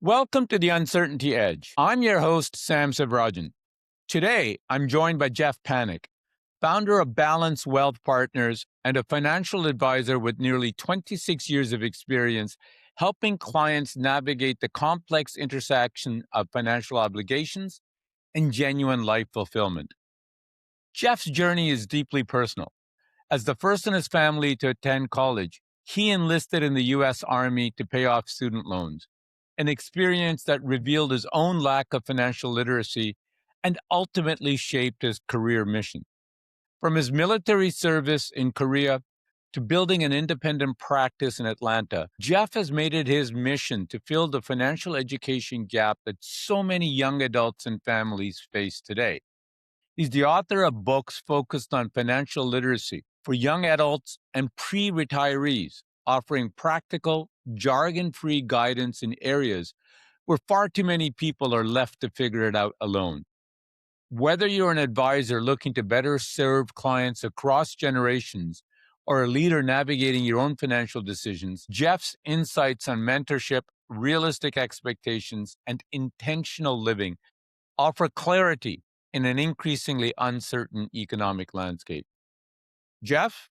Welcome to The Uncertainty Edge. I'm your host, Sam Sivarajan. Today, I'm joined by Jeff Panik, founder of Balanced Wealth Partners and a financial advisor with nearly 26 years of experience helping clients navigate the complex intersection of financial obligations and genuine life fulfillment. Jeff's journey is deeply personal. As the first in his family to attend college, he enlisted in the U.S. Army to pay off student loans, an experience that revealed his own lack of financial literacy and ultimately shaped his career mission. From his military service in Korea to building an independent practice in Atlanta, Jeff has made it his mission to fill the financial education gap that so many young adults and families face today. He's the author of books focused on financial literacy for young adults and pre-retirees, offering practical, jargon-free guidance in areas where far too many people are left to figure it out alone. Whether you're an advisor looking to better serve clients across generations or a leader navigating your own financial decisions, Jeff's insights on mentorship, realistic expectations, and intentional living offer clarity in an increasingly uncertain economic landscape. Jeff,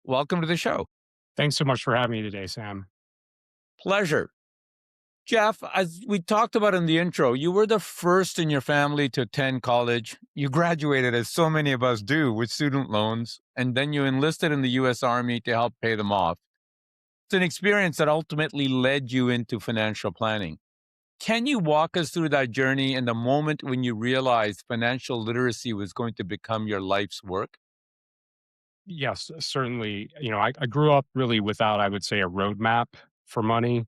welcome to the show. Thanks so much for having me today, Sam. Pleasure. Jeff, as we talked about in the intro, you were the first in your family to attend college. You graduated, as so many of us do, with student loans, and then you enlisted in the U.S. Army to help pay them off. It's an experience that ultimately led you into financial planning. Can you walk us through that journey and the moment when you realized financial literacy was going to become your life's work? Yes, certainly. I grew up really without, I would say, a roadmap for money.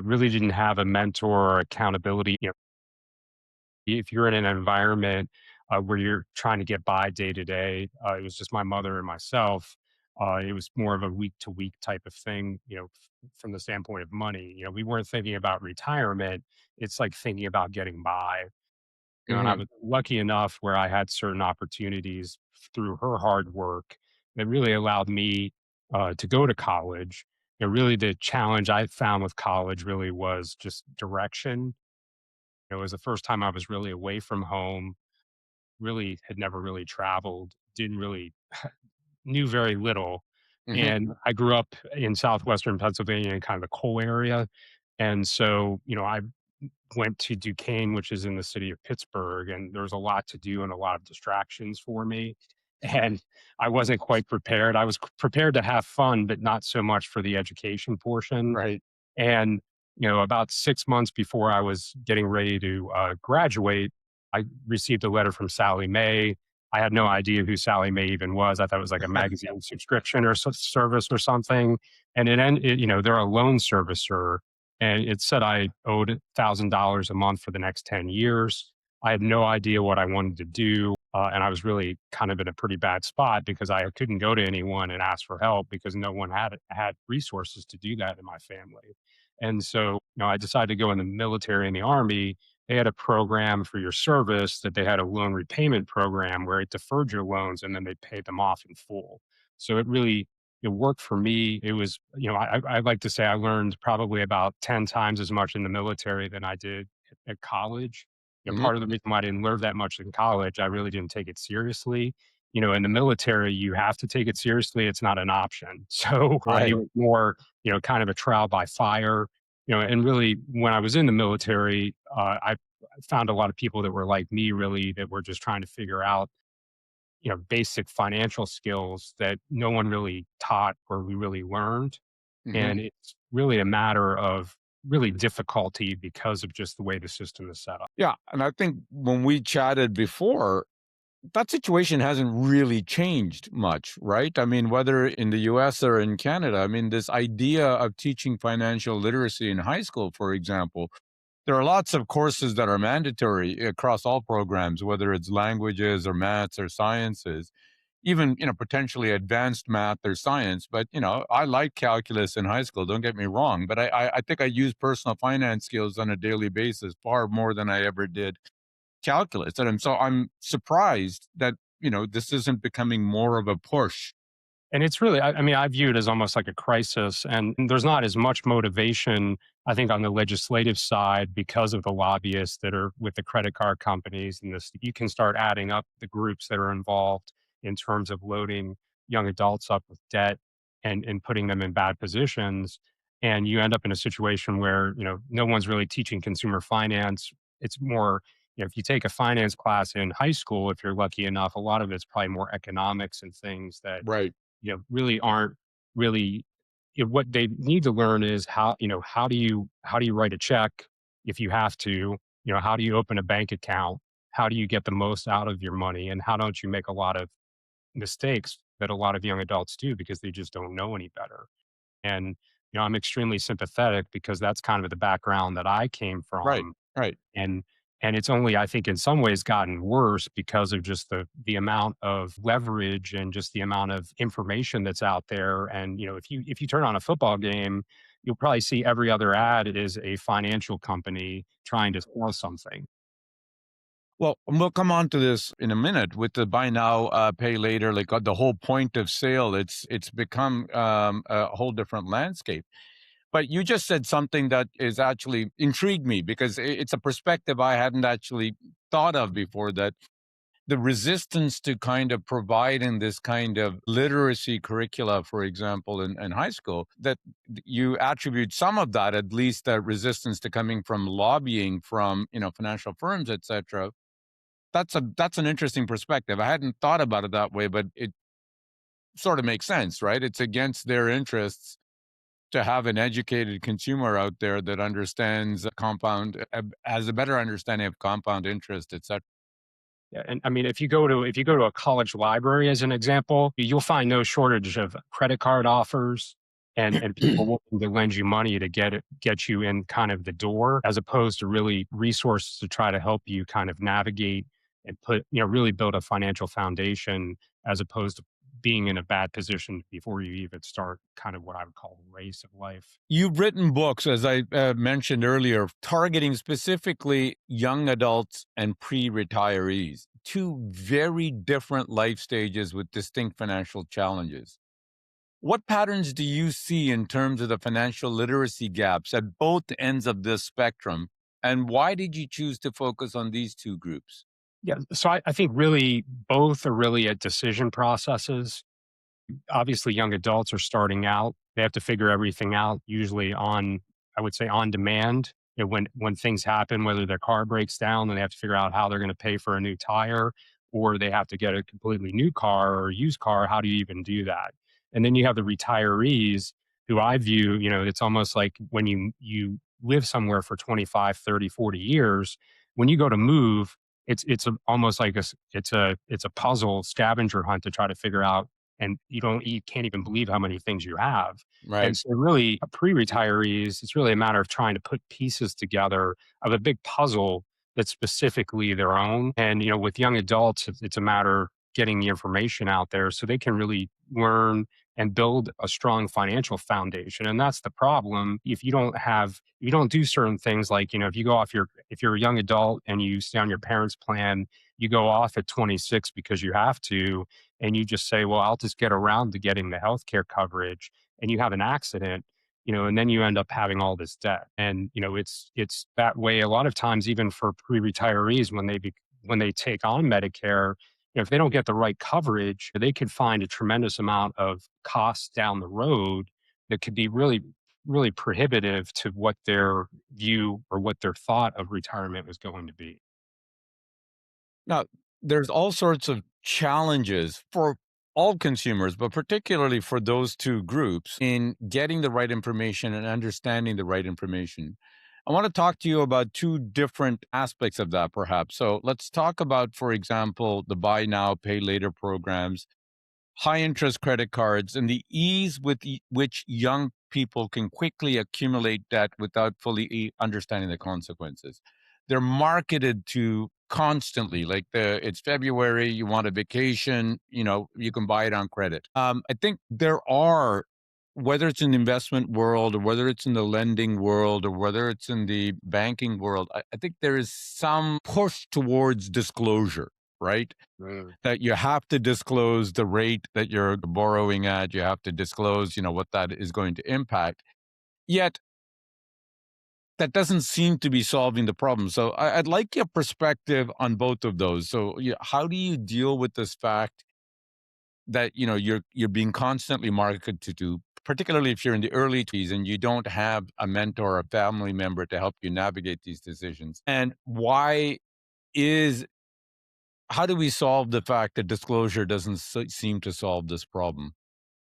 Really didn't have a mentor or accountability. If you're in an environment where you're trying to get by day to day, it was just my mother and myself. It was more of a week to week type of thing, from the standpoint of money. We weren't thinking about retirement. It's like thinking about getting by. And I was lucky enough where I had certain opportunities through her hard work that really allowed me to go to college. Really the challenge I found with college really was just direction. It was the first time I was really away from home, really had never really traveled, didn't really knew very little. Mm-hmm. And I grew up in southwestern Pennsylvania in kind of the coal area. And so, I went to Duquesne, which is in the city of Pittsburgh, and there was a lot to do and a lot of distractions for me. And I wasn't quite prepared. I was prepared to have fun, but not so much for the education portion. Right. And, about 6 months before I was getting ready to graduate, I received a letter from Sally Mae. I had no idea who Sally Mae even was. I thought it was like a magazine subscription or service or something. And they're a loan servicer, and it said I owed $1,000 a month for the next 10 years. I had no idea what I wanted to do. And I was really kind of in a pretty bad spot because I couldn't go to anyone and ask for help because no one had resources to do that in my family. And so, I decided to go in the military and the army. They had a program for your service that they had a loan repayment program where it deferred your loans and then they paid them off in full. So it worked for me. It was, I like to say I learned probably about 10 times as much in the military than I did at college. Mm-hmm. Part of the reason why I didn't learn that much in college, I really didn't take it seriously. In the military, you have to take it seriously. It's not an option. So it Right. was more, kind of a trial by fire. And really, when I was in the military, I found a lot of people that were like me, really, that were just trying to figure out, basic financial skills that no one really taught or we really learned. Mm-hmm. And it's really a matter of really difficulty because of just the way the system is set up. Yeah. And I think when we chatted before, that situation hasn't really changed much, right? I mean, whether in the US or in Canada, I mean, this idea of teaching financial literacy in high school, for example, there are lots of courses that are mandatory across all programs, whether it's languages or maths or sciences, even, potentially advanced math or science. But, I like calculus in high school, don't get me wrong, but I think I use personal finance skills on a daily basis far more than I ever did calculus. And so I'm surprised that, this isn't becoming more of a push. And it's really, I mean, I view it as almost like a crisis, and there's not as much motivation I think on the legislative side, because of the lobbyists that are with the credit card companies and this, you can start adding up the groups that are involved in terms of loading young adults up with debt and putting them in bad positions. And you end up in a situation where, no one's really teaching consumer finance. It's more, if you take a finance class in high school, if you're lucky enough, a lot of it's probably more economics and things that, Right. really aren't really what they need to learn is how do you write a check if you have to, how do you open a bank account, how do you get the most out of your money, and how don't you make a lot of mistakes that a lot of young adults do because they just don't know any better. And I'm extremely sympathetic because that's kind of the background that I came Right. from. Right. And it's only, I think, in some ways gotten worse because of just the amount of leverage and just the amount of information that's out there. And if you turn on a football game, you'll probably see every other ad is a financial company trying to sell something. Well, we'll come on to this in a minute with the buy now, pay later, like the whole point of sale. It's become a whole different landscape. But you just said something that is actually intrigued me because it's a perspective I hadn't actually thought of before. That the resistance to kind of providing this kind of literacy curricula, for example, in high school, that you attribute some of that, at least that resistance to coming from lobbying from financial firms, etc. That's an interesting perspective. I hadn't thought about it that way, but it sort of makes sense, right? It's against their interests to have an educated consumer out there that understands compound, has a better understanding of compound interest, etc. Yeah, and I mean, if you go to a college library as an example, you'll find no shortage of credit card offers and people willing to lend you money to get you in kind of the door, as opposed to really resources to try to help you kind of navigate and really build a financial foundation, as opposed to being in a bad position before you even start kind of what I would call the race of life. You've written books, as I mentioned earlier, targeting specifically young adults and pre retirees, two very different life stages with distinct financial challenges. What patterns do you see in terms of the financial literacy gaps at both ends of this spectrum? And why did you choose to focus on these two groups? Yeah, so I think really both are really at decision processes. Obviously young adults are starting out. They have to figure everything out usually on, I would say, on demand. When things happen, whether their car breaks down and they have to figure out how they're going to pay for a new tire, or they have to get a completely new car or a used car, how do you even do that? And then you have the retirees who I view, it's almost like when you live somewhere for 25, 30, 40 years, when you go to move, almost like it's a puzzle scavenger hunt to try to figure out, and you can't even believe how many things you have. And Right. so really pre-retirees, it's really a matter of trying to put pieces together of a big puzzle that's specifically their own. And with young adults, it's a matter of getting the information out there so they can really learn and build a strong financial foundation. And that's the problem. If you don't do certain things, like, if you're a young adult and you stay on your parents' plan, you go off at 26 because you have to, and you just say, well, I'll just get around to getting the healthcare coverage, and you have an accident, and then you end up having all this debt. And, it's that way a lot of times, even for pre-retirees, when they take on Medicare, if they don't get the right coverage, they could find a tremendous amount of costs down the road that could be really, really prohibitive to what their view or what their thought of retirement was going to be. Now, there's all sorts of challenges for all consumers, but particularly for those two groups in getting the right information and understanding the right information. I want to talk to you about two different aspects of that, perhaps. So let's talk about, for example, the buy now, pay later programs, high interest credit cards, and the ease with which young people can quickly accumulate debt without fully understanding the consequences. They're marketed to constantly, like it's February, you want a vacation, you can buy it on credit. I think there are, whether it's in the investment world or whether it's in the lending world or whether it's in the banking world, I think there is some push towards disclosure, right? That you have to disclose the rate that you're borrowing at. You have to disclose, what that is going to impact. Yet that doesn't seem to be solving the problem. So I'd like your perspective on both of those. So how do you deal with this fact that you're being constantly marketed to, particularly if you're in the early 20s and you don't have a mentor or a family member to help you navigate these decisions? And is how do we solve the fact that disclosure doesn't seem to solve this problem?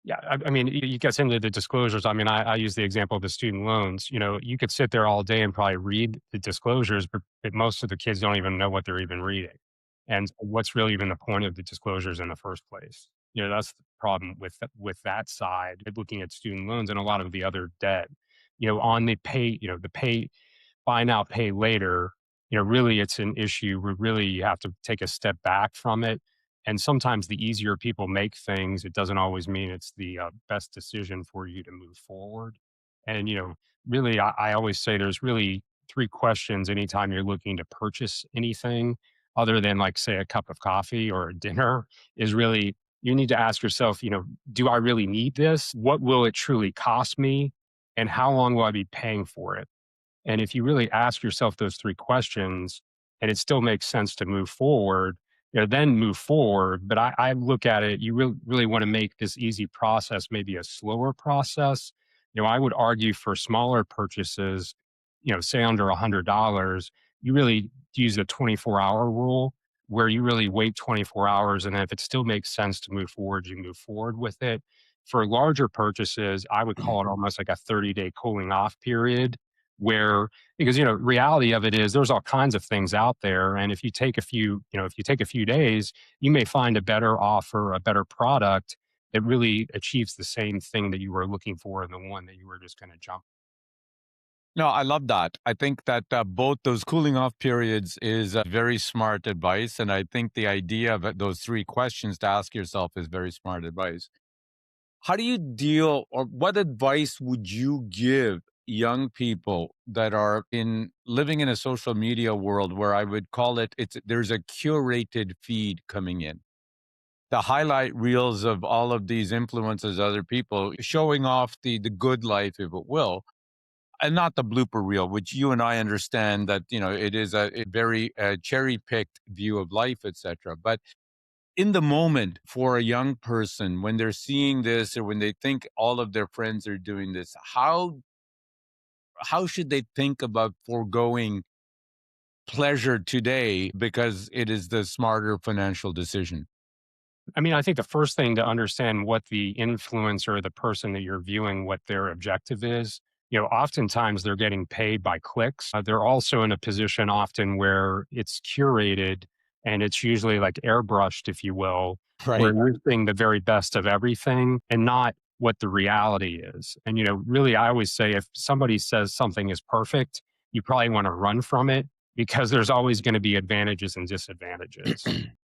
Yeah, I mean, you get into the disclosures. I mean, I use the example of the student loans. You could sit there all day and probably read the disclosures, but most of the kids don't even know what they're even reading. And what's really even the point of the disclosures in the first place? That's the problem with that side, looking at student loans and a lot of the other debt. On the pay buy now, pay later, really it's an issue where really you have to take a step back from it. And sometimes the easier people make things, it doesn't always mean it's the best decision for you to move forward. And, really, I always say there's really three questions anytime you're looking to purchase anything other than, like, say, a cup of coffee or a dinner, is really you need to ask yourself, do I really need this? What will it truly cost me? And how long will I be paying for it? And if you really ask yourself those three questions and it still makes sense to move forward, then move forward. But I look at it, you really want to make this easy process maybe a slower process. I would argue for smaller purchases, say under $100, you really use the 24-hour rule where you really wait 24 hours. And if it still makes sense to move forward, you move forward with it. For larger purchases, I would call it almost like a 30-day cooling off period where because reality of it is there's all kinds of things out there, and if you take a few days, you may find a better offer, a better product that really achieves the same thing that you were looking for in the one that you were just going to jump. No, I love that. I think that both those cooling off periods is very smart advice. And I think the idea of those three questions to ask yourself is very smart advice. How do you deal, or what advice would you give young people that are in living in a social media world where I would call there's a curated feed coming in? The highlight reels of all of these influences, other people showing off the good life, if it will, and not the blooper reel, which you and I understand that it is a very cherry picked view of life, etc. But in the moment, for a young person, when they're seeing this or when they think all of their friends are doing this, how should they think about foregoing pleasure today because it is the smarter financial decision? I mean, I think the first thing to understand what the influencer, the person that you're viewing, what their objective is. Oftentimes they're getting paid by clicks. They're also in a position often where it's curated and it's usually like airbrushed, if you will, where Right. you're seeing the very best of everything and not what the reality is. And, really, I always say if somebody says something is perfect, you probably want to run from it because there's always going to be advantages and disadvantages.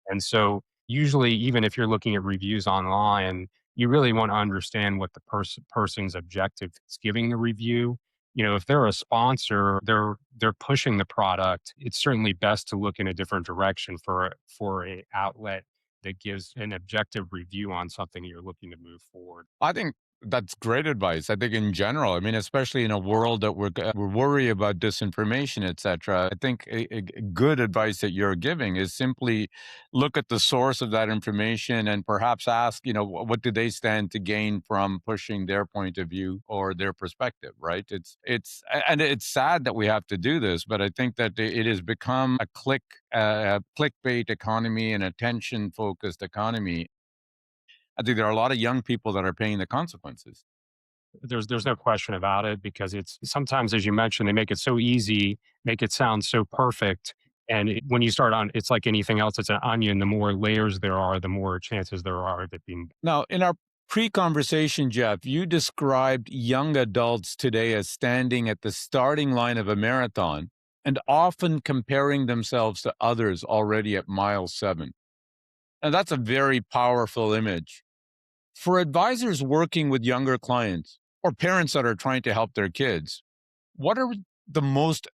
And so, usually, even if you're looking at reviews online, you really want to understand what the person's objective is giving the review. If they're a sponsor, they're pushing the product. It's certainly best to look in a different direction for a outlet that gives an objective review on something you're looking to move forward. I think that's great advice. I think in general, I mean, especially in a world that we're worried about disinformation, etc. I think a good advice that you're giving is simply look at the source of that information and perhaps ask, what do they stand to gain from pushing their point of view or their perspective, right? And it's sad that we have to do this, but I think that it has become a clickbait economy, an attention focused economy. I think there are a lot of young people that are paying the consequences. There's no question about it because it's sometimes, as you mentioned, they make it so easy, make it sound so perfect. And when you start on, it's like anything else. It's an onion. The more layers there are, the more chances there are of it being. Now, in our pre conversation, Jeff, you described young adults today as standing at the starting line of a marathon and often comparing themselves to others already at mile 7. And that's a very powerful image. For advisors working with younger clients or parents that are trying to help their kids, what are the most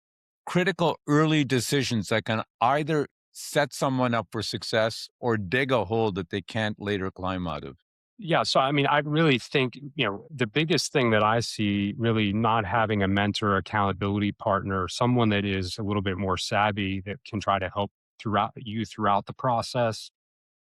critical early decisions that can either set someone up for success or dig a hole that they can't later climb out of? Yeah. So, I mean, I really think, the biggest thing that I see really not having a mentor, accountability partner, someone that is a little bit more savvy that can try to help throughout the process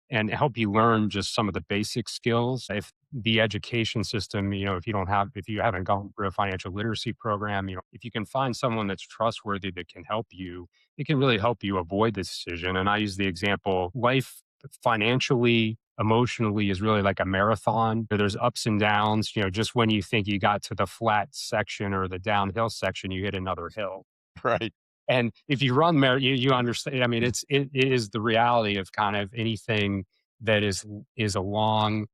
and help you learn just some of the basic skills. If the education system, if you haven't gone through a financial literacy program, if you can find someone that's trustworthy that can help you, it can really help you avoid this decision. And I use the example life financially, emotionally is really like a marathon. There's ups and downs. Just when you think you got to the flat section or the downhill section, you hit another hill. Right. And if you run you understand. I mean, it is the reality of kind of anything that is a long,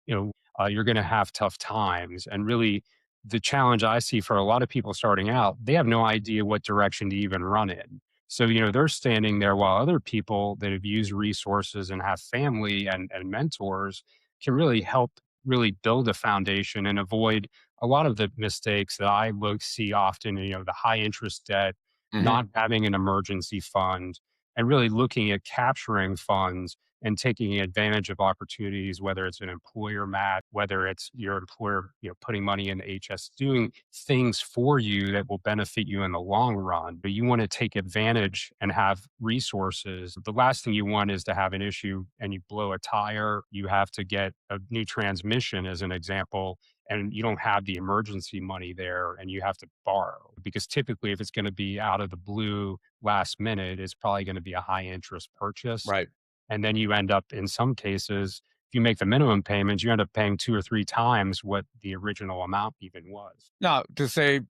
you're going to have tough times. And really, the challenge I see for a lot of people starting out, they have no idea what direction to even run in. So, they're standing there while other people that have used resources and have family and mentors can really help really build a foundation and avoid a lot of the mistakes that see often, the high interest debt, Hmm. not having an emergency fund, and really looking at capturing funds and taking advantage of opportunities, whether it's an employer match, whether it's your employer, putting money in HS, doing things for you that will benefit you in the long run. But you want to take advantage and have resources. The last thing you want is to have an issue and you blow a tire. You have to get a new transmission, as an example, and you don't have the emergency money there and you have to borrow. Because typically, if it's going to be out of the blue last minute, it's probably going to be a high interest purchase, Right. and then you end up, in some cases, if you make the minimum payments, you end up paying 2 or 3 times what the original amount even was. Now, to say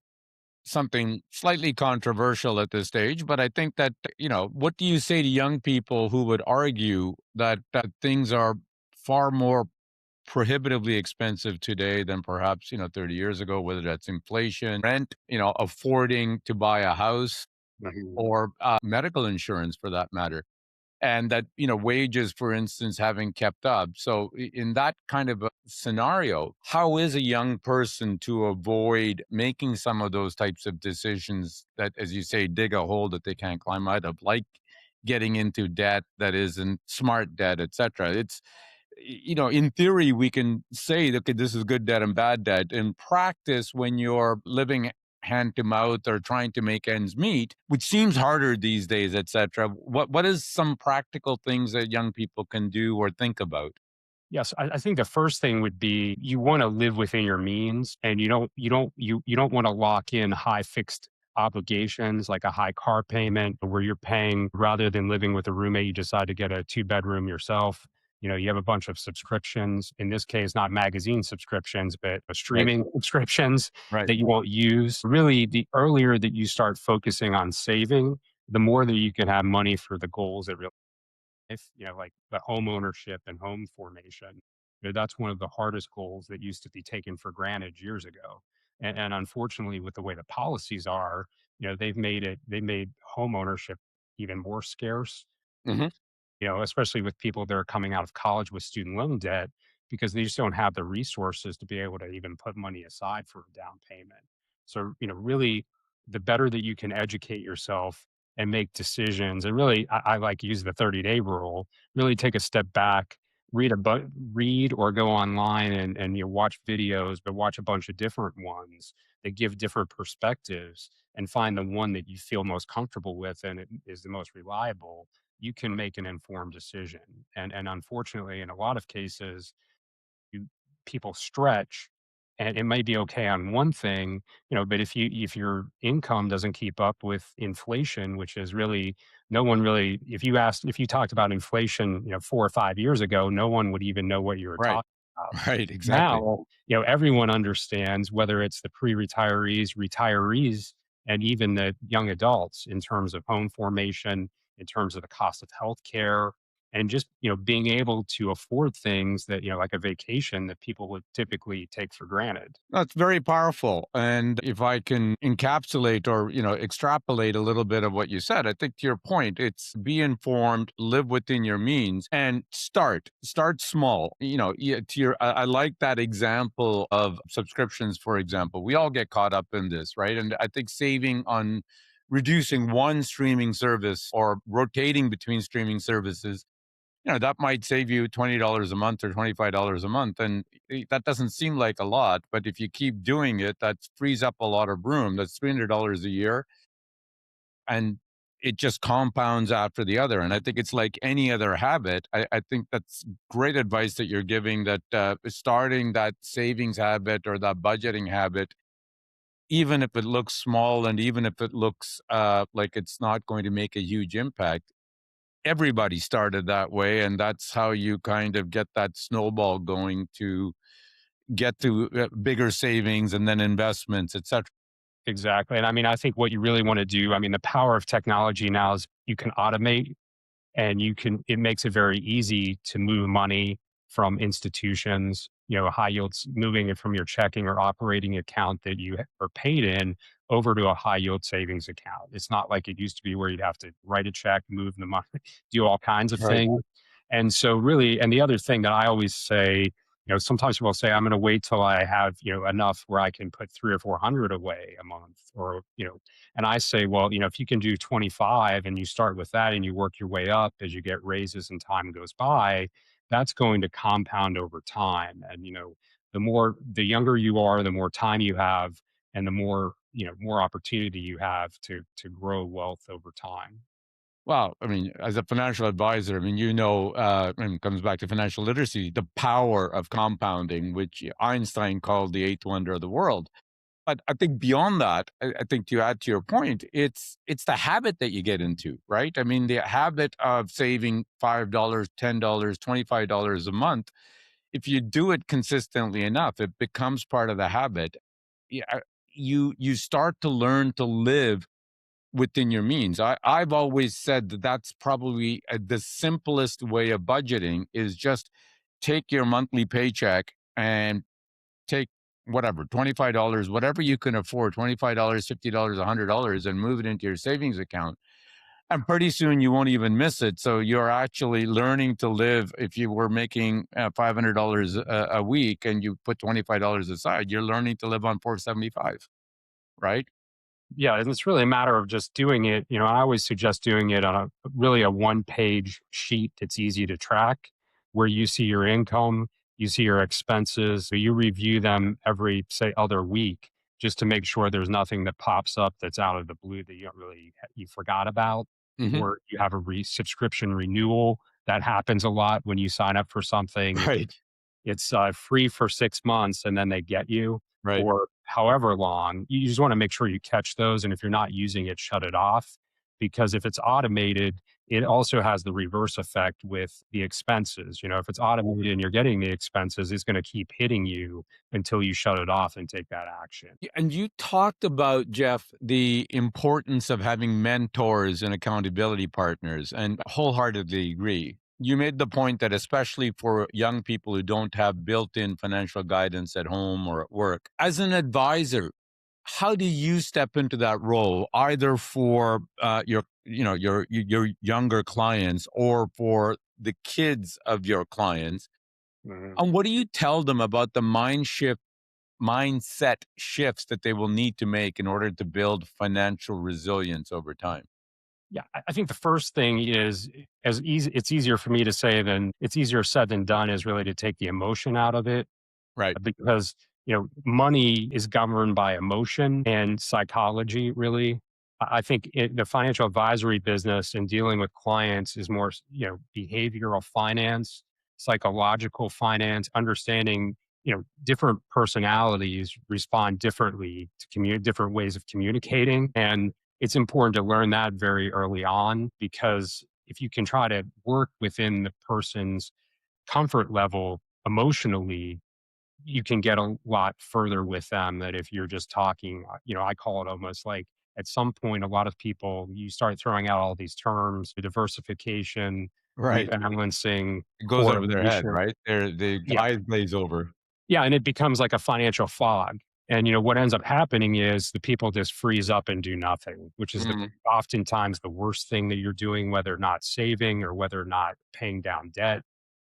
something slightly controversial at this stage, but I think that, what do you say to young people who would argue that things are far more prohibitively expensive today than perhaps, 30 years ago, whether that's inflation, rent, affording to buy a house Mhm. or medical insurance for that matter? And that, wages, for instance, haven't kept up. So in that kind of a scenario, how is a young person to avoid making some of those types of decisions that, as you say, dig a hole that they can't climb out of, like getting into debt that isn't smart debt, etc.? It's, in theory, we can say, okay, this is good debt and bad debt. In practice, when you're living hand to mouth or trying to make ends meet, which seems harder these days, etc. What is some practical things that young people can do or think about? Yes, I think the first thing would be you wanna live within your means, and you don't wanna lock in high fixed obligations, like a high car payment where you're paying rather than living with a roommate, you decide to get a two-bedroom yourself. You have a bunch of subscriptions, in this case, not magazine subscriptions, but Right. streaming subscriptions Right. that you won't use. Really, the earlier that you start focusing on saving, the more that you can have money for the goals that really like the home ownership and home formation. That's one of the hardest goals that used to be taken for granted years ago. And unfortunately, with the way the policies are, they made home ownership even more scarce, Hmm. especially with people that are coming out of college with student loan debt because they just don't have the resources to be able to even put money aside for a down payment. So, really, the better that you can educate yourself and make decisions, and really, I like use the 30-day rule, really take a step back, read or go online and watch videos, but watch a bunch of different ones that give different perspectives and find the one that you feel most comfortable with and it is the most reliable. You can make an informed decision. And unfortunately, in a lot of cases, you people stretch and it may be okay on one thing, but if your income doesn't keep up with inflation, which is really no one really if you talked about inflation, 4 or 5 years ago, no one would even know what you were Right. talking about. Right. Exactly. Now, everyone understands, whether it's the retirees, and even the young adults, in terms of home formation, in terms of the cost of healthcare, and just, being able to afford things that, like a vacation that people would typically take for granted. That's very powerful. And if I can encapsulate or, extrapolate a little bit of what you said, I think to your point, it's be informed, live within your means and start small. I like that example of subscriptions, for example. We all get caught up in this, right? And I think saving on reducing one streaming service or rotating between streaming services that might save you $20 a month or $25 a month. And that doesn't seem like a lot, but if you keep doing it, that frees up a lot of room. That's $300 a year. And it just compounds after the other. And I think it's like any other habit. I think that's great advice that you're giving, that starting that savings habit or that budgeting habit, even if it looks small and even if it looks like it's not going to make a huge impact, everybody started that way. And that's how you kind of get that snowball going to get to bigger savings and then investments, etc. Exactly. And I mean, I think what you really want to do, I mean, the power of technology now is you can automate and it makes it very easy to move money from institutions, high yields, moving it from your checking or operating account that you are paid in over to a high yield savings account. It's not like it used to be where you'd have to write a check, move the money, do all kinds of Right. things. And so really, and the other thing that I always say, sometimes people say, I'm going to wait till I have, enough where I can put 300 or 400 away a month or, and I say, well, if you can do 25 and you start with that and you work your way up as you get raises and time goes by, that's going to compound over time. And, the younger you are, the more time you have and the more, more opportunity you have to grow wealth over time. Well, I mean, as a financial advisor, I mean, and it comes back to financial literacy, the power of compounding, which Einstein called the eighth wonder of the world. But I think beyond that, I think to add to your point, it's the habit that you get into, right? I mean, the habit of saving $5, $10, $25 a month. If you do it consistently enough, it becomes part of the habit. Yeah, you start to learn to live within your means. I've always said that that's probably the simplest way of budgeting is just take your monthly paycheck and take whatever, $25, whatever you can afford, $25, $50, $100, and move it into your savings account. And pretty soon you won't even miss it. So you're actually learning to live. If you were making $500 a week and you put $25 aside, you're learning to live on 475, right? Yeah, and it's really a matter of just doing it. I always suggest doing it on a one-page sheet that's easy to track, where you see your income, you see your expenses, so you review them every, say, other week, just to make sure there's nothing that pops up that's out of the blue that you forgot about, Hmm. or you have a subscription renewal. That happens a lot when you sign up for something. Right. It's free for 6 months and then they get you Right. for however long. You just wanna make sure you catch those, and if you're not using it, shut it off, because if it's automated, it also has the reverse effect with the expenses. If it's automated and you're getting the expenses, it's gonna keep hitting you until you shut it off and take that action. And you talked about, Jeff, the importance of having mentors and accountability partners, and wholeheartedly agree. You made the point that, especially for young people who don't have built in financial guidance at home or at work, as an advisor, how do you step into that role, either for your younger clients or for the kids of your clients? Mhm. And what do you tell them about the mindset shifts that they will need to make in order to build financial resilience over time? Yeah, I think the first thing is as easy it's easier for me to say than it's easier said than done is really to take the emotion out of it. Right. Because money is governed by emotion and psychology, really. I think the financial advisory business and dealing with clients is more behavioral finance, psychological finance, understanding different personalities respond differently to different ways of communicating, and it's important to learn that very early on, because if you can try to work within the person's comfort level emotionally, you can get a lot further with them than if you're just talking. I call it almost like at some point, a lot of people, you start throwing out all these terms, diversification, Right. rebalancing, It goes over their head, correlation. right? The Yeah. eyes glaze over. Yeah. And it becomes like a financial fog. And, what ends up happening is the people just freeze up and do nothing, which is Mm, oftentimes the worst thing that you're doing, whether or not saving or whether or not paying down debt.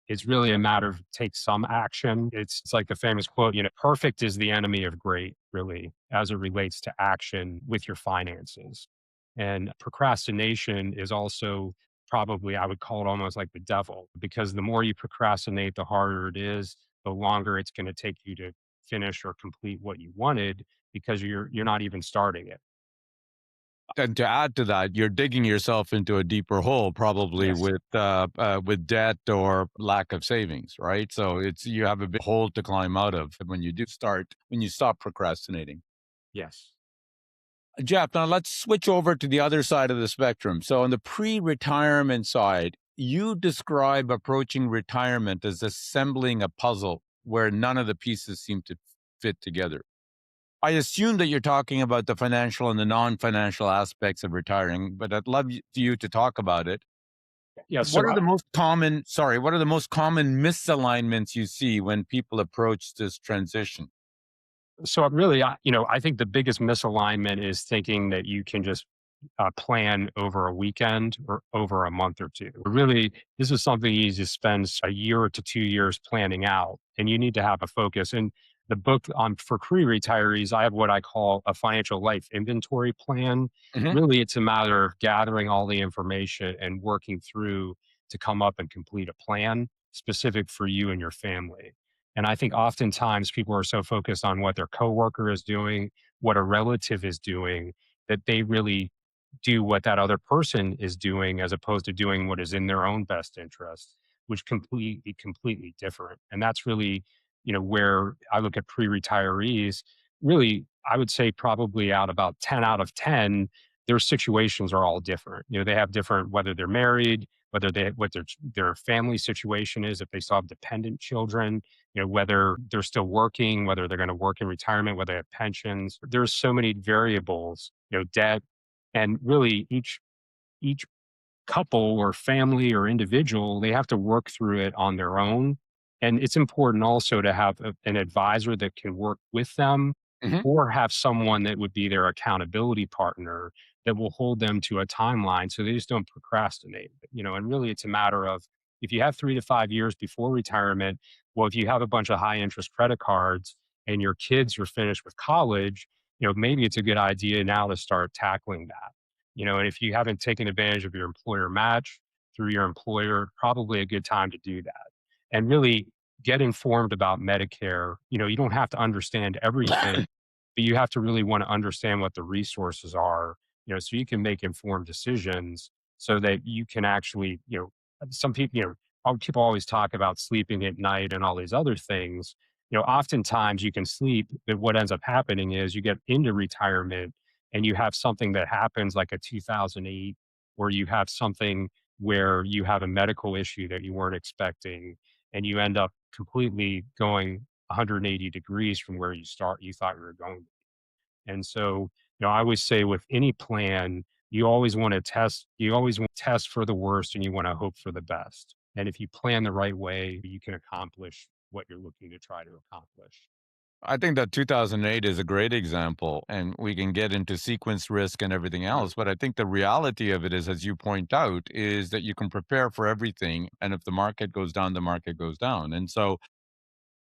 It's really a matter of take some action. It's like the famous quote, perfect is the enemy of great, really, as it relates to action with your finances. And procrastination is also probably, I would call it almost like the devil, because the more you procrastinate, the harder it is, the longer it's going to take you to finish or complete what you wanted because you're not even starting it. And to add to that, you're digging yourself into a deeper hole, probably Yes. with debt or lack of savings, right? So it's you have a big hole to climb out of when you do start when you stop procrastinating. Yes. Jeff, now let's switch over to the other side of the spectrum. So on the pre-retirement side, you describe approaching retirement as assembling a puzzle where none of the pieces seem to fit together. I assume that you're talking about the financial and the non-financial aspects of retiring, but I'd love you to talk about it. Yeah. What So are the most common, sorry, what are the most common misalignments you see when people approach this transition? really, I think the biggest misalignment is thinking that you can just plan over a weekend or over a month or two. Really, this is something you need to spend a year to 2 years planning out, and you need to have a focus. And the book on for pre-retirees, I have what I call a financial life inventory plan. Hmm. Really, it's a matter of gathering all the information and working through to come up and complete a plan specific for you and your family. And I think oftentimes people are so focused on what their coworker is doing, what a relative is doing, that they really do what that other person is doing as opposed to doing what is in their own best interest, which completely different. And that's really, where I look at pre-retirees, really, I would say probably out about 10 out of 10, their situations are all different. They have different, whether they're married, whether they what their family situation is, if they still have dependent children, whether they're still working, whether they're going to work in retirement, whether they have pensions. There's so many variables, debt, and really each couple or family or individual, they have to work through it on their own. And it's important also to have an advisor that can work with them Hmm. or have someone that would be their accountability partner that will hold them to a timeline so they just don't procrastinate. And really it's a matter of, if you have 3 to 5 years before retirement, well, if you have a bunch of high interest credit cards and your kids are finished with college, maybe it's a good idea now to start tackling that. And if you haven't taken advantage of your employer match through your employer, probably a good time to do that. And really get informed about Medicare. You don't have to understand everything, but you have to really want to understand what the resources are, so you can make informed decisions so that you can actually, some people, people always talk about sleeping at night and all these other things. Oftentimes you can sleep, but what ends up happening is you get into retirement and you have something that happens like a 2008, or you have something where you have a medical issue that you weren't expecting, and you end up completely going 180 degrees from where you thought you were going. And so, I always say with any plan, you always want to test for the worst and you want to hope for the best. And if you plan the right way, you can accomplish what you're looking to try to accomplish. I think that 2008 is a great example, and we can get into sequence risk and everything else. But I think the reality of it is, as you point out, is that you can prepare for everything. And if the market goes down, the market goes down. And so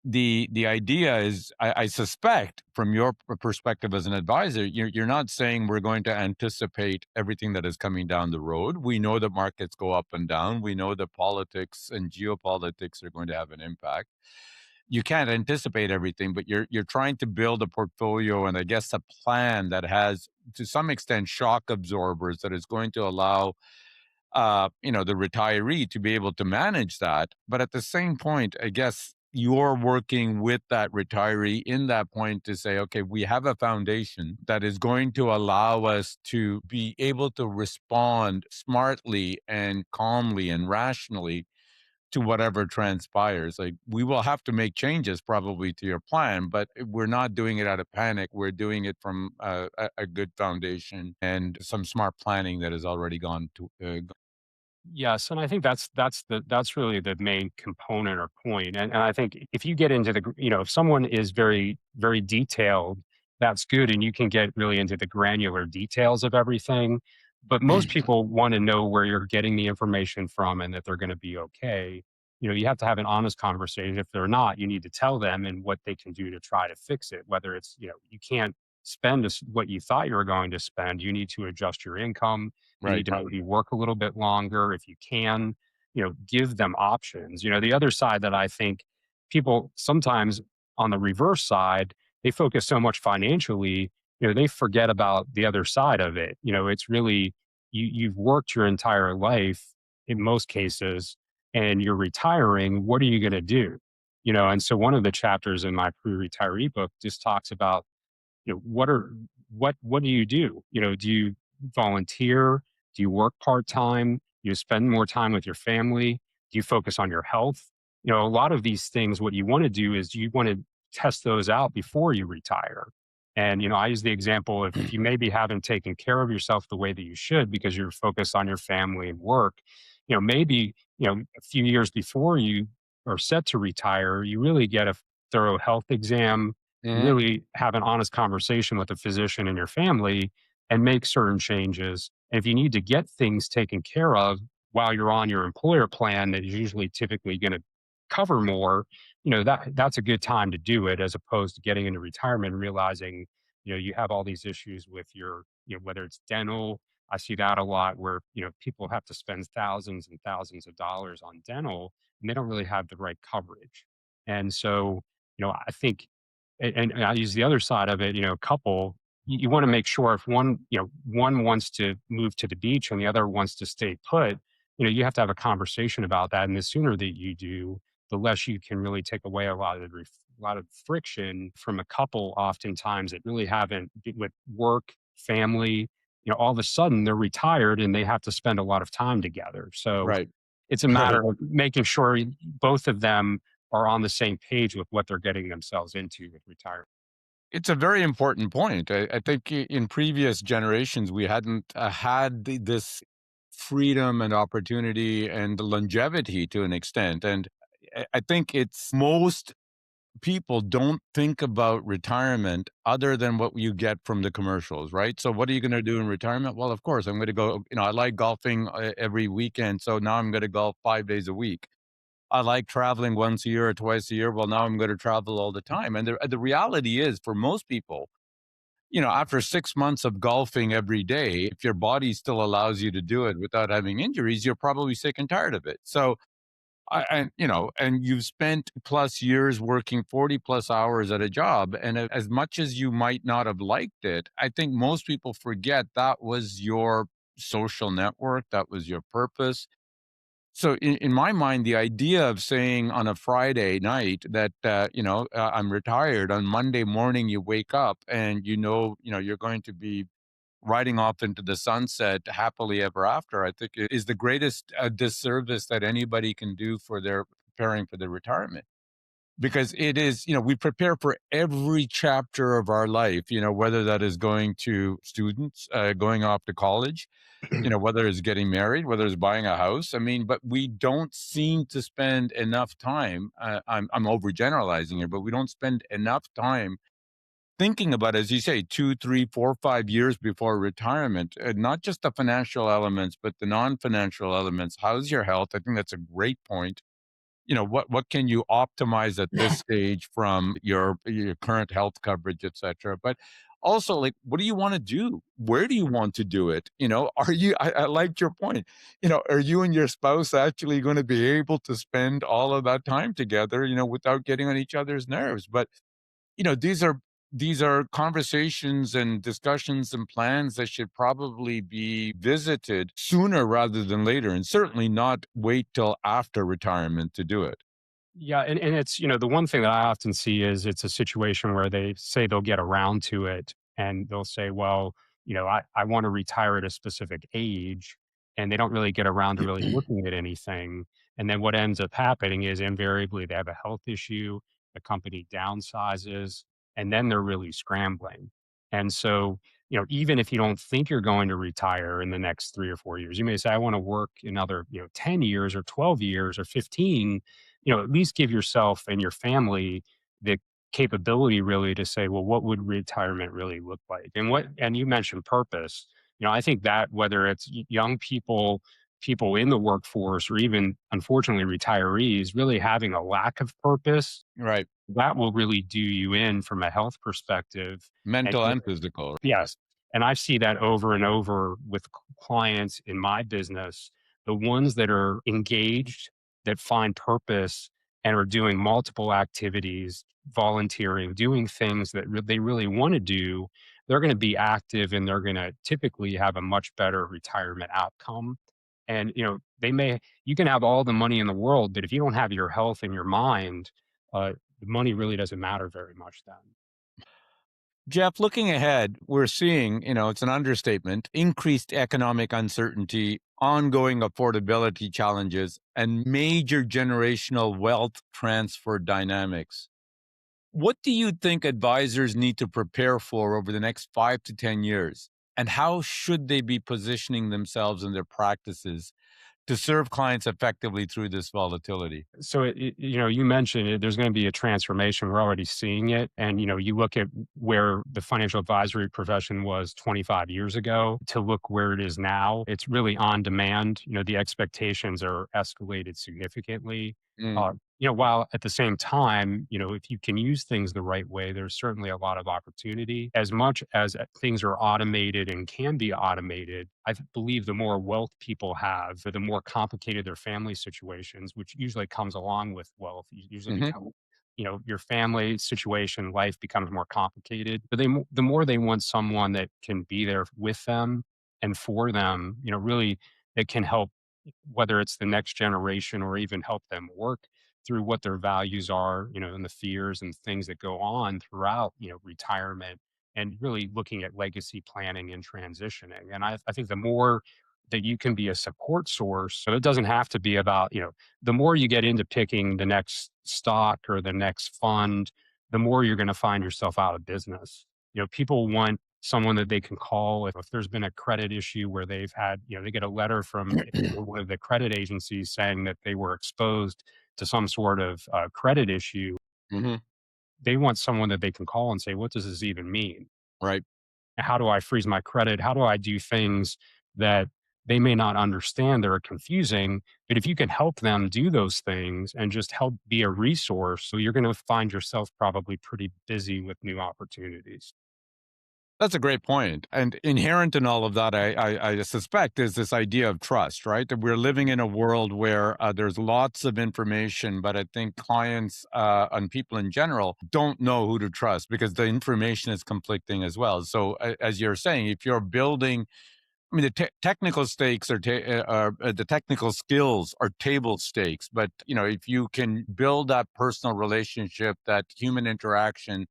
the idea is, I suspect, from your perspective as an advisor, you're not saying we're going to anticipate everything that is coming down the road. We know that markets go up and down. We know that politics and geopolitics are going to have an impact. You can't anticipate everything, but you're trying to build a portfolio and I guess a plan that has, to some extent, shock absorbers that is going to allow the retiree to be able to manage that. But at the same point, I guess you're working with that retiree in that point to say, okay, we have a foundation that is going to allow us to be able to respond smartly and calmly and rationally to whatever transpires. Like, we will have to make changes probably to your plan, but we're not doing it out of panic. We're doing it from a good foundation and some smart planning that has already gone to. Yes, and I think that's really the main component or point. And I think if you get into if someone is very detailed, that's good, and you can get really into the granular details of everything. But most people want to know where you're getting the information from and that they're going to be okay. You have to have an honest conversation. If they're not, you need to tell them and what they can do to try to fix it. Whether it's, you can't spend what you thought you were going to spend, you need to adjust your income, You need Right. to maybe work a little bit longer if you can, give them options. The other side that I think people sometimes on the reverse side, they focus so much financially, they forget about the other side of it. It's really, you've worked your entire life in most cases and you're retiring. What are you going to do? And so one of the chapters in my pre-retiree book just talks about, what do you do? Do you volunteer? Do you work part-time? Do you spend more time with your family? Do you focus on your health? A lot of these things, what you want to do is you want to test those out before you retire. And, I use the example if you maybe haven't taken care of yourself the way that you should because you're focused on your family and work, maybe, a few years before you are set to retire, you really get a thorough health exam, you Mhm. really have an honest conversation with a physician in your family and make certain changes. And if you need to get things taken care of while you're on your employer plan that is usually typically going to cover more, that's a good time to do it as opposed to getting into retirement and realizing, you have all these issues with your, whether it's dental. I see that a lot where, people have to spend thousands and thousands of dollars on dental and they don't really have the right coverage. And so, I think and I use the other side of it, couple, you want to make sure if one wants to move to the beach and the other wants to stay put, you have to have a conversation about that. And the sooner that you do, the less you can really take away a lot of a lot of friction from a couple oftentimes that really haven't with work, family, all of a sudden they're retired and they have to spend a lot of time together. So Right. it's a Right. matter of making sure both of them are on the same page with what they're getting themselves into with retirement. It's a very important point. I think in previous generations, we hadn't had this freedom and opportunity and longevity to an extent. And I think it's most people don't think about retirement other than what you get from the commercials, right? So what are you going to do in retirement? Well, of course, I'm going to go, I like golfing every weekend. So now I'm going to golf 5 days a week. I like traveling once a year or twice a year. Well, now I'm going to travel all the time. And the reality is for most people, after 6 months of golfing every day, if your body still allows you to do it without having injuries, you're probably sick and tired of it. So and you've spent plus years working 40 plus hours at a job. And as much as you might not have liked it, I think most people forget that was your social network, that was your purpose. So in my mind, the idea of saying on a Friday night that, I'm retired, on Monday morning, you wake up and you're going to be riding off into the sunset happily ever after, I think is the greatest disservice that anybody can do for their preparing for their retirement. Because it is, we prepare for every chapter of our life, whether that is going to students, going off to college, whether it's getting married, whether it's buying a house. I mean, but we don't seem to spend enough time. I'm overgeneralizing here, but we don't spend enough time thinking about, as you say, 2, 3, 4, 5 years before retirement, not just the financial elements, but the non-financial elements. How's your health? I think that's a great point. What can you optimize at this stage from your current health coverage, et cetera? But also, like, what do you want to do? Where do you want to do it? Are you, I liked your point, are you and your spouse actually going to be able to spend all of that time together, without getting on each other's nerves? But these are conversations and discussions and plans that should probably be visited sooner rather than later, and certainly not wait till after retirement to do it. Yeah, and it's, the one thing that I often see is it's a situation where they say they'll get around to it and they'll say, well, I want to retire at a specific age, and they don't really get around to really looking at anything. And then what ends up happening is invariably they have a health issue, the company downsizes, and then they're really scrambling. And so, even if you don't think you're going to retire in the next 3 or 4 years, you may say, I want to work another, 10 years or 12 years or 15, at least give yourself and your family the capability really to say, well, what would retirement really look like? And you mentioned purpose. I think that whether it's young people, people in the workforce, or even unfortunately retirees, really having a lack of purpose, Right. that will really do you in from a health perspective. And Mental and physical. yes. And I see that over and over with clients in my business, the ones that are engaged, that find purpose and are doing multiple activities, volunteering, doing things that they really want to do, they're going to be active and they're going to typically have a much better retirement outcome. And, you can have all the money in the world, but if you don't have your health and your mind, the money really doesn't matter very much then. Jeff, looking ahead, we're seeing, it's an understatement, increased economic uncertainty, ongoing affordability challenges, and major generational wealth transfer dynamics. What do you think advisors need to prepare for over the next 5 to 10 years? And how should they be positioning themselves and their practices to serve clients effectively through this volatility? So, you mentioned it, there's going to be a transformation. We're already seeing it. And, you look at where the financial advisory profession was 25 years ago to look where it is now. It's really on demand. The expectations are escalated significantly. Mm. While at the same time, if you can use things the right way, there's certainly a lot of opportunity. As much as things are automated and can be automated, I believe the more wealth people have, the more complicated their family situations, which usually comes along with wealth, usually Hmm. become, your family situation, life becomes more complicated. But the more they want someone that can be there with them and for them, really that can help, whether it's the next generation or even help them work through what their values are, and the fears and things that go on throughout, retirement and really looking at legacy planning and transitioning. And I think the more that you can be a support source, so it doesn't have to be about, the more you get into picking the next stock or the next fund, the more you're going to find yourself out of business. People want someone that they can call if there's been a credit issue where they've had, they get a letter from one of the credit agencies saying that they were exposed to some sort of credit issue. Hmm. They want someone that they can call and say, what does this even mean? Right. How do I freeze my credit? How do I do things that they may not understand that are confusing? But if you can help them do those things and just help be a resource, so you're going to find yourself probably pretty busy with new opportunities. That's a great point. And inherent in all of that, I suspect, is this idea of trust, right? That we're living in a world where there's lots of information, but I think clients and people in general don't know who to trust because the information is conflicting as well. So, as you're saying, if you're building, I mean, the technical stakes the technical skills are table stakes, but if you can build that personal relationship, that human interaction,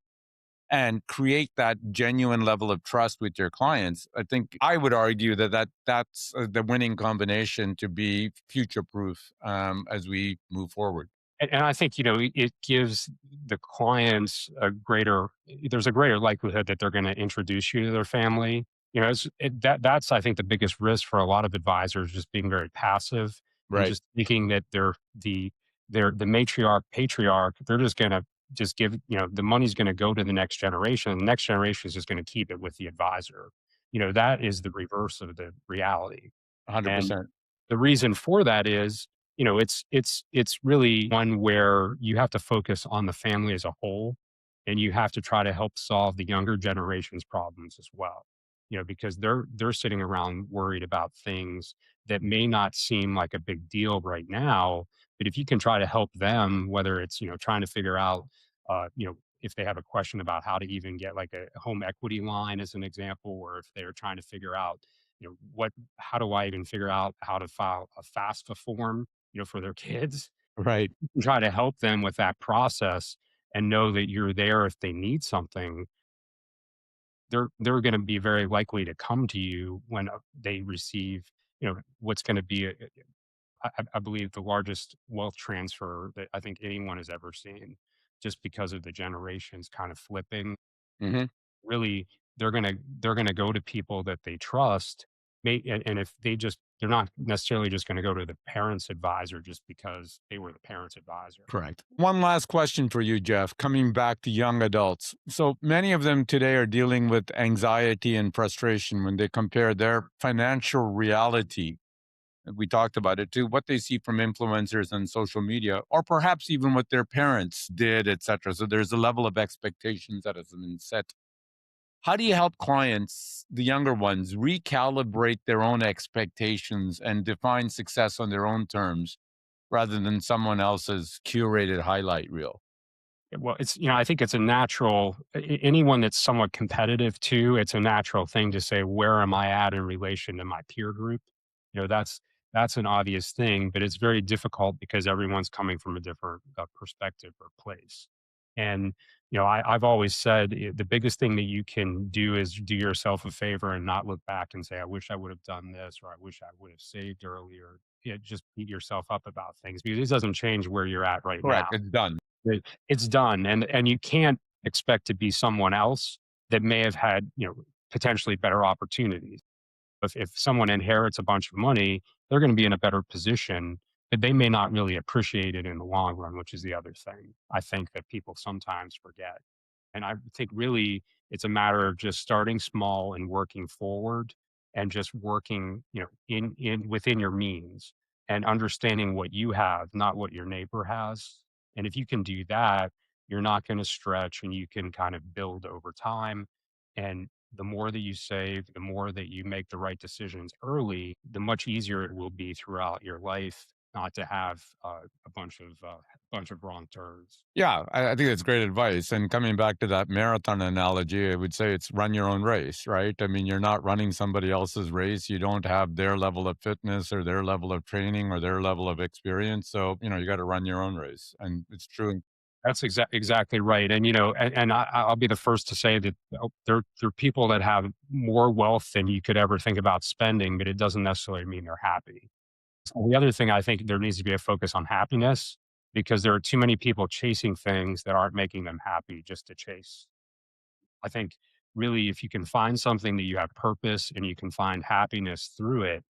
and create that genuine level of trust with your clients, I think I would argue that's the winning combination to be future proof as we move forward. And I think, it gives the clients there's a greater likelihood that they're going to introduce you to their family. That's, I think, the biggest risk for a lot of advisors, just being very passive and Right. just thinking that they're the matriarch, patriarch. They're just going to just give, the money's going to go to the next generation. The next generation is just going to keep it with the advisor. That is the reverse of the reality. And 100%. the reason for that is, it's really one where you have to focus on the family as a whole, and you have to try to help solve the younger generation's problems as well. Because they're sitting around worried about things that may not seem like a big deal right now, but if you can try to help them, whether it's, trying to figure out, if they have a question about how to even get like a home equity line as an example, or if they're trying to figure out, how do I even figure out how to file a FAFSA form, for their kids? Right. Try to help them with that process and know that you're there if they need something. They're going to be very likely to come to you when they receive, what's going to be, I believe, the largest wealth transfer that I think anyone has ever seen, just because of the generations kind of flipping. Hmm. Really, they're gonna go to people that they trust, and if they're not necessarily just gonna go to the parents' advisor just because they were the parents' advisor. Correct. One last question for you, Jeff, coming back to young adults. So many of them today are dealing with anxiety and frustration when they compare their financial reality, we talked about it too, what they see from influencers and social media, or perhaps even what their parents did, etc. So there's a level of expectations that has been set. How do you help clients, the younger ones, recalibrate their own expectations and define success on their own terms rather than someone else's curated highlight reel? Well, I think it's a natural, anyone that's somewhat competitive too, it's a natural thing to say, where am I at in relation to my peer group? That's an obvious thing, but it's very difficult because everyone's coming from a different perspective or place. And, I've always said the biggest thing that you can do is do yourself a favor and not look back and say, I wish I would have done this, or I wish I would have saved earlier. Just beat yourself up about things because it doesn't change where you're at right now. Correct. It's done. It's done, and you can't expect to be someone else that may have had, potentially better opportunities. If someone inherits a bunch of money, they're gonna be in a better position, but they may not really appreciate it in the long run, which is the other thing I think that people sometimes forget. And I think really it's a matter of just starting small and working forward and just working, in within your means and understanding what you have, not what your neighbor has. And if you can do that, you're not going to stretch and you can kind of build over time. And the more that you save, the more that you make the right decisions early, the much easier it will be throughout your life not to have a bunch of wrong turns. Yeah, I think that's great advice. And coming back to that marathon analogy, I would say it's run your own race, right? I mean, you're not running somebody else's race. You don't have their level of fitness or their level of training or their level of experience. So, you got to run your own race. And it's true. That's exactly right, and, I'll be the first to say that, there are people that have more wealth than you could ever think about spending, but it doesn't necessarily mean they're happy. So the other thing I think there needs to be a focus on happiness, because there are too many people chasing things that aren't making them happy just to chase. I think really if you can find something that you have purpose and you can find happiness through it,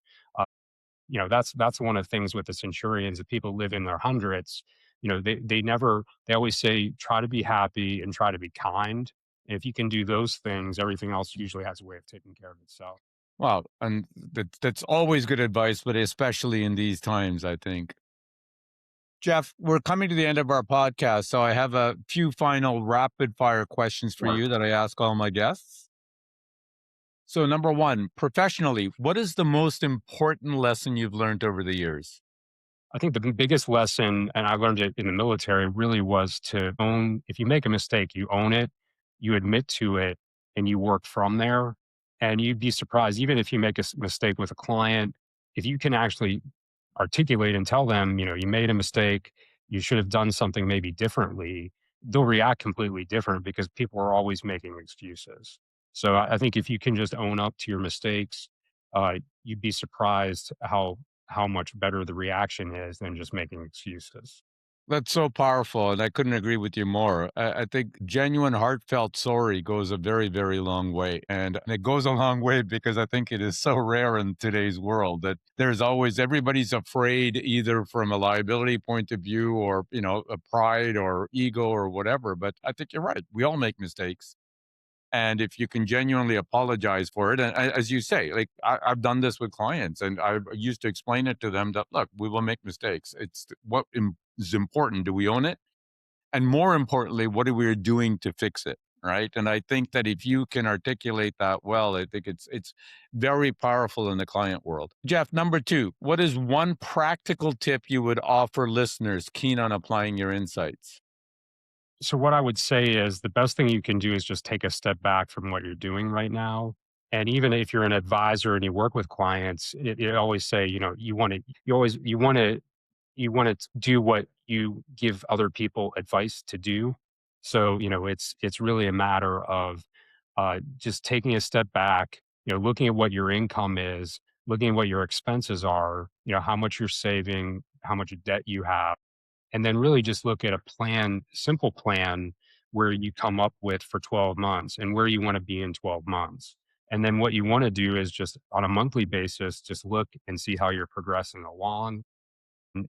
that's one of the things with the centurions that people live in their hundreds. They always say try to be happy and try to be kind. And if you can do those things, everything else usually has a way of taking care of itself. Well, and that's always good advice, but especially in these times, I think. Jeff, we're coming to the end of our podcast. So I have a few final rapid fire questions for Sure. you that I ask all my guests. So, number one, professionally, what is the most important lesson you've learned over the years? I think the biggest lesson, and I learned it in the military, really was to own. If you make a mistake, you own it, you admit to it, and you work from there. And you'd be surprised, even if you make a mistake with a client, if you can actually articulate and tell them, you made a mistake, you should have done something maybe differently, they'll react completely different because people are always making excuses. So I think if you can just own up to your mistakes, you'd be surprised how much better the reaction is than just making excuses. That's so powerful. And I couldn't agree with you more. I think genuine, heartfelt sorry goes a very, very long way. And it goes a long way because I think it is so rare in today's world that there's always everybody's afraid, either from a liability point of view or, a pride or ego or whatever. But I think you're right. We all make mistakes. And if you can genuinely apologize for it, and as you say, like I've done this with clients, and I used to explain it to them that look, we will make mistakes. It's is important. Do we own it? And more importantly, what are we doing to fix it? Right. And I think that if you can articulate that well, I think it's very powerful in the client world. Jeff, number two, what is one practical tip you would offer listeners keen on applying your insights? So what I would say is the best thing you can do is just take a step back from what you're doing right now. And even if you're an advisor and you work with clients, it always say, you want to do what you give other people advice to do. So, it's really a matter of just taking a step back, looking at what your income is, looking at what your expenses are, how much you're saving, how much debt you have, and then really just look at a plan, simple plan where you come up with for 12 months and where you want to be in 12 months. And then what you want to do is just on a monthly basis, just look and see how you're progressing along. And,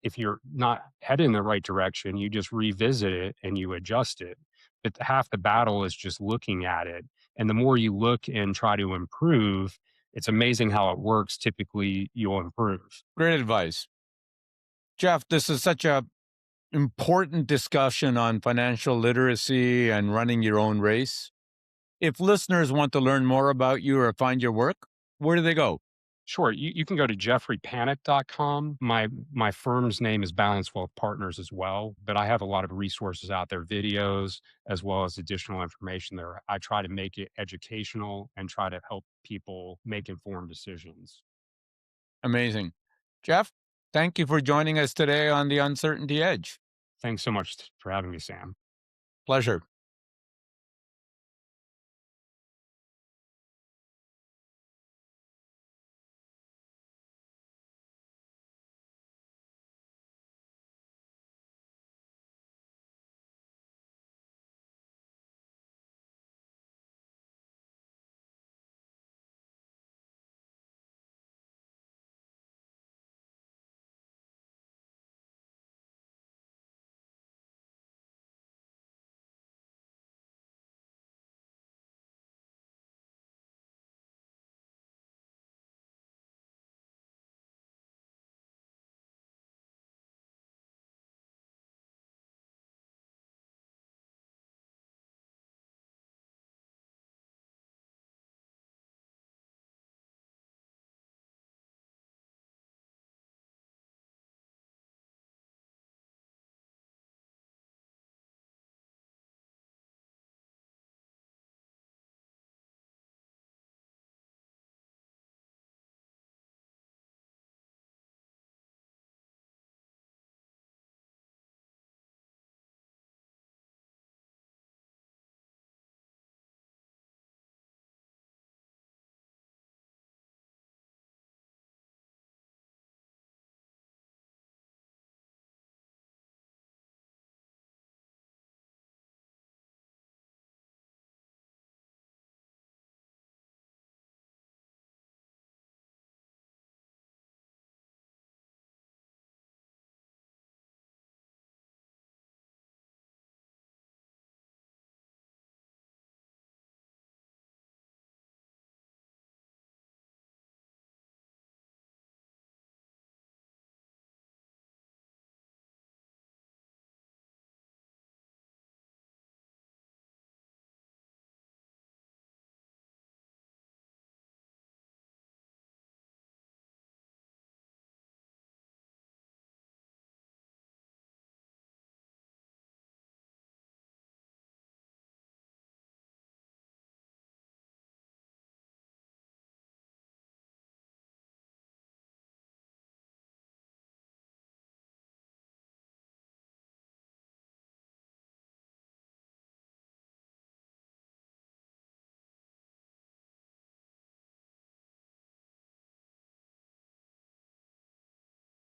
if you're not heading in the right direction, you just revisit it and you adjust it. But half the battle is just looking at it. And the more you look and try to improve, it's amazing how it works. Typically, you'll improve. Great advice. Jeff, this is such a important discussion on financial literacy and running your own race. If listeners want to learn more about you or find your work, where do they go? Sure. You can go to jeffreypanik.com. My firm's name is Balance Wealth Partners as well, but I have a lot of resources out there, videos, as well as additional information there. I try to make it educational and try to help people make informed decisions. Amazing. Jeff, thank you for joining us today on The Uncertainty Edge. Thanks so much for having me, Sam. Pleasure.